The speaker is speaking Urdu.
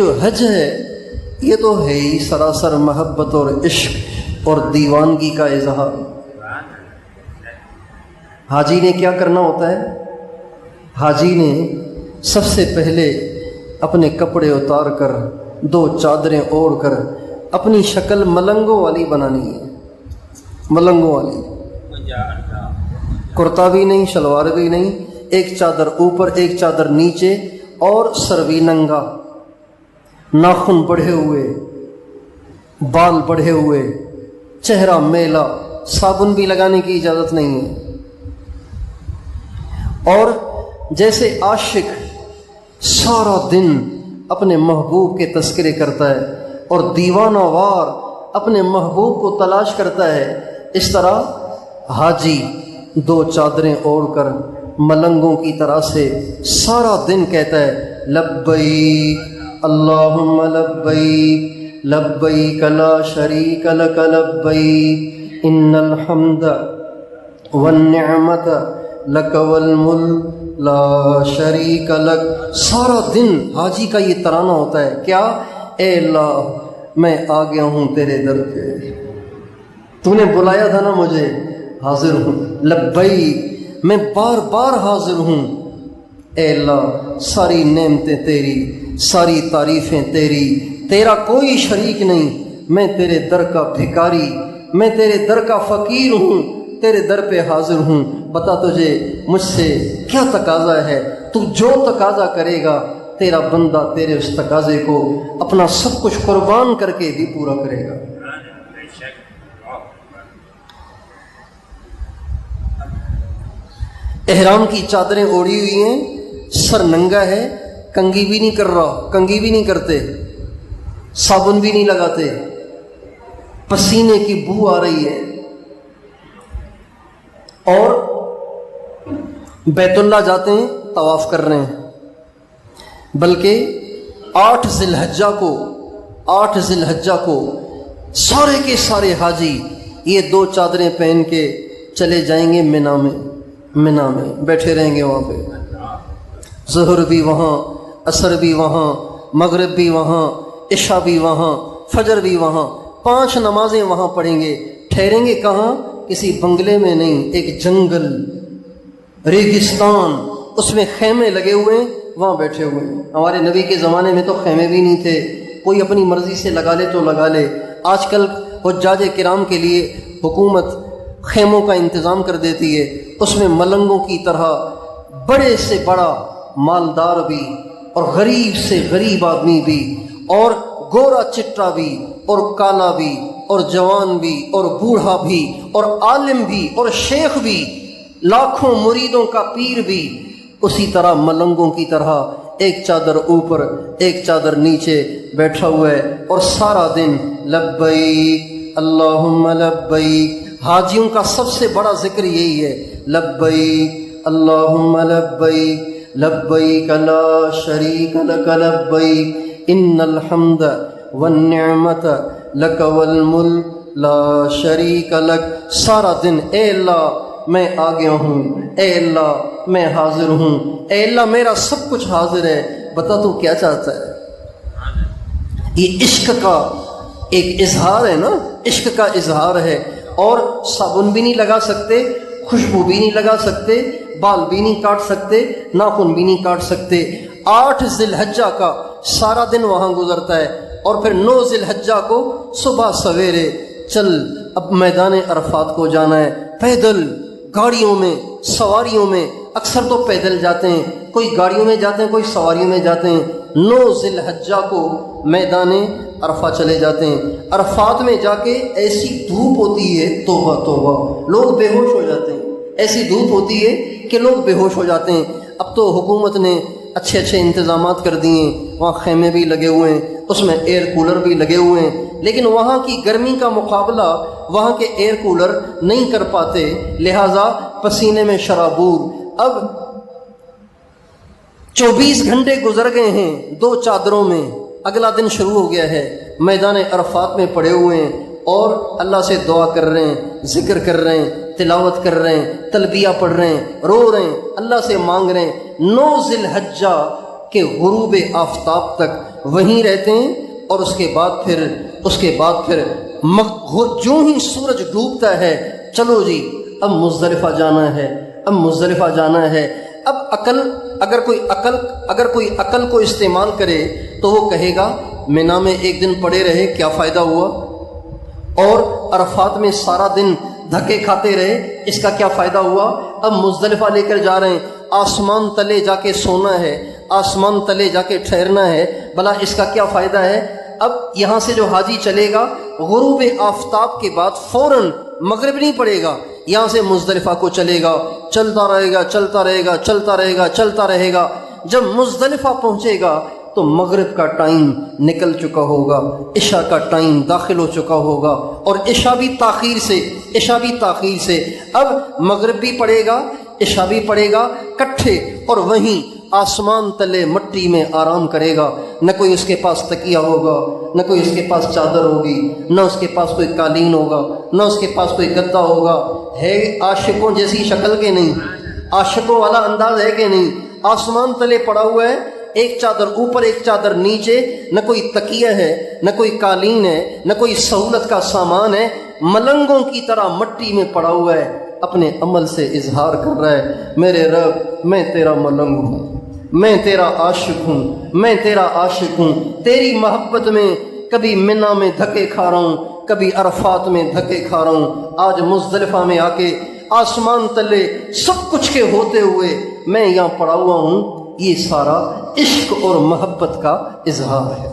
جو حج ہے یہ تو ہے ہی سراسر محبت اور عشق اور دیوانگی کا اظہار۔ حاجی نے کیا کرنا ہوتا ہے؟ حاجی نے سب سے پہلے اپنے کپڑے اتار کر 2 چادریں اوڑھ کر اپنی شکل ملنگوں والی بنانی ہے، ملنگوں والی، کرتا بھی نہیں، شلوار بھی نہیں، ایک چادر اوپر ایک چادر نیچے، اور سروی ننگا، ناخن بڑھے ہوئے، بال بڑھے ہوئے، چہرہ میلا، صابن بھی لگانے کی اجازت نہیں ہے۔ اور جیسے عاشق سارا دن اپنے محبوب کے تذکرے کرتا ہے اور دیوانہ وار اپنے محبوب کو تلاش کرتا ہے، اس طرح حاجی 2 چادریں اوڑھ کر ملنگوں کی طرح سے سارا دن کہتا ہے لبیک اللہم لبیک لبیک لا شریک لک لبیک ان الحمد والنعمت لک والملک لا شریک لک۔ سارا دن حاجی کا یہ ترانہ ہوتا ہے، کیا؟ اے اللہ میں آ گیا ہوں تیرے در پہ، تو نے بلایا تھا نا مجھے، حاضر ہوں، لبیک میں بار بار حاضر ہوں، اے اللہ ساری نعمتیں تیری، ساری تعریفیں تیری، تیرا کوئی شریک نہیں، میں تیرے در کا بھکاری، میں تیرے در کا فقیر ہوں، تیرے در پہ حاضر ہوں، بتا تجھے مجھ سے کیا تقاضا ہے، تو جو تقاضا کرے گا تیرا بندہ تیرے اس تقاضے کو اپنا سب کچھ قربان کر کے بھی پورا کرے گا۔ احرام کی چادریں اوڑھی ہوئی ہیں، سر ننگا ہے، کنگھی بھی نہیں کر رہا، کنگھی بھی نہیں کرتے، صابن بھی نہیں لگاتے، پسینے کی بو آ رہی ہے، اور بیت اللہ جاتے ہیں، طواف کر رہے ہیں، بلکہ 8 ذی الحجہ کو سارے کے سارے حاجی یہ 2 چادریں پہن کے چلے جائیں گے منا میں بیٹھے رہیں گے، وہاں پہ ظہر بھی وہاں، عصر بھی وہاں، مغرب بھی وہاں، عشاء بھی وہاں، فجر بھی وہاں، 5 نمازیں وہاں پڑھیں گے۔ ٹھہریں گے کہاں؟ کسی بنگلے میں نہیں، ایک جنگل، ریگستان، اس میں خیمے لگے ہوئے ہیں، وہاں بیٹھے ہوئے ہیں۔ ہمارے نبی کے زمانے میں تو خیمے بھی نہیں تھے، کوئی اپنی مرضی سے لگا لے تو لگا لے۔ آج کل حجاج کرام کے لیے حکومت خیموں کا انتظام کر دیتی ہے، اس میں ملنگوں کی طرح بڑے سے بڑا مالدار بھی، اور غریب سے غریب آدمی بھی، اور گورا چٹا بھی، اور کالا بھی، اور جوان بھی، اور بوڑھا بھی، اور عالم بھی، اور شیخ بھی، لاکھوں مریدوں کا پیر بھی، اسی طرح ملنگوں کی طرح ایک چادر اوپر ایک چادر نیچے بیٹھا ہوا ہے، اور سارا دن لبیک اللہم لبیک۔ حاجیوں کا سب سے بڑا ذکر یہی ہے، لبیک اللہم لبیک لبیک لا شریک لک لبیک ان الحمد والنعمت لک والملک لا شریک لک۔ سارا دن اے اللہ میں آ گیا ہوں، اے اللہ میں حاضر ہوں، اے اللہ میرا سب کچھ حاضر ہے، بتا تو کیا چاہتا ہے۔ یہ عشق کا ایک اظہار ہے نا، عشق کا اظہار ہے، اور صابن بھی نہیں لگا سکتے، خوشبو بھی نہیں لگا سکتے، بال بھی نہیں کاٹ سکتے، ناخن بھی نہیں کاٹ سکتے۔ 8 ذی الحجہ کا سارا دن وہاں گزرتا ہے، اور پھر 9 ذی الحجہ کو صبح سویرے چل اب میدان عرفات کو جانا ہے، پیدل، گاڑیوں میں، سواریوں میں، اکثر تو پیدل جاتے ہیں، کوئی گاڑیوں میں جاتے ہیں، کوئی سواریوں میں جاتے ہیں۔ 9 ذی الحجہ کو میدان عرفہ چلے جاتے ہیں۔ عرفات میں جا کے ایسی دھوپ ہوتی ہے، توبہ توبہ، لوگ بے ہوش ہو جاتے ہیں، ایسی دھوپ ہوتی ہے کہ لوگ بے ہوش ہو جاتے ہیں۔ اب تو حکومت نے اچھے انتظامات کر دیے ہیں، وہاں خیمے بھی لگے ہوئے ہیں، اس میں ایئر کولر بھی لگے ہوئے ہیں، لیکن وہاں کی گرمی کا مقابلہ وہاں کے ایئر کولر نہیں کر پاتے، لہٰذا پسینے میں شرابور۔ اب 24 گھنٹے گزر گئے ہیں 2 چادروں میں، اگلا دن شروع ہو گیا ہے، میدان عرفات میں پڑے ہوئے ہیں، اور اللہ سے دعا کر رہے ہیں، ذکر کر رہے ہیں، تلاوت کر رہے ہیں، تلبیہ پڑھ رہے ہیں، رو رہے ہیں، اللہ سے مانگ رہے ہیں۔ 9 ذی الحجہ کے غروب آفتاب تک وہیں رہتے ہیں، اور اس کے بعد پھر جو ہی سورج ڈوبتا ہے، چلو جی اب مزدلفہ جانا ہے، اب مزدلفہ جانا ہے۔ اب اگر کوئی عقل کو استعمال کرے تو وہ کہے گا مینا میں ایک دن پڑے رہے کیا فائدہ ہوا، اور عرفات میں سارا دن دھکے کھاتے رہے اس کا کیا فائدہ ہوا۔ اب مزدلفہ لے کر جا رہے ہیں، آسمان تلے جا کے سونا ہے، آسمان تلے جا کے ٹھہرنا ہے، بھلا اس کا کیا فائدہ ہے۔ اب یہاں سے جو حاجی چلے گا غروب آفتاب کے بعد فوراً مغرب نہیں پڑے گا، یہاں سے مزدلفہ کو چلے گا، چلتا رہے گا، جب مزدلفہ پہنچے گا تو مغرب کا ٹائم نکل چکا ہوگا، عشاء کا ٹائم داخل ہو چکا ہوگا، اور عشاء بھی تاخیر سے اب مغرب بھی پڑے گا، عشاء بھی پڑے گا کٹھے، اور وہیں آسمان تلے مٹی میں آرام کرے گا۔ نہ کوئی اس کے پاس تکیہ ہوگا، نہ کوئی اس کے پاس چادر ہوگی، نہ اس کے پاس کوئی قالین ہوگا، نہ اس کے پاس کوئی گدا ہوگا۔ ہے عاشقوں جیسی شکل کے نہیں، عاشقوں والا انداز ہے کہ نہیں؟ آسمان تلے پڑا ہوا ہے، ایک چادر اوپر ایک چادر نیچے، نہ کوئی تکیہ ہے، نہ کوئی قالین ہے، نہ کوئی سہولت کا سامان ہے، ملنگوں کی طرح مٹی میں پڑا ہوا ہے، اپنے عمل سے اظہار کر رہا ہے میرے رب میں تیرا ملنگ ہوں، میں تیرا عاشق ہوں، تیری محبت میں کبھی منا میں دھکے کھا رہا ہوں، کبھی عرفات میں دھکے کھا رہا ہوں، آج مزدلفہ میں آ کے آسمان تلے سب کچھ کے ہوتے ہوئے میں یہاں پڑا ہوا ہوں۔ یہ سارا عشق اور محبت کا اظہار ہے۔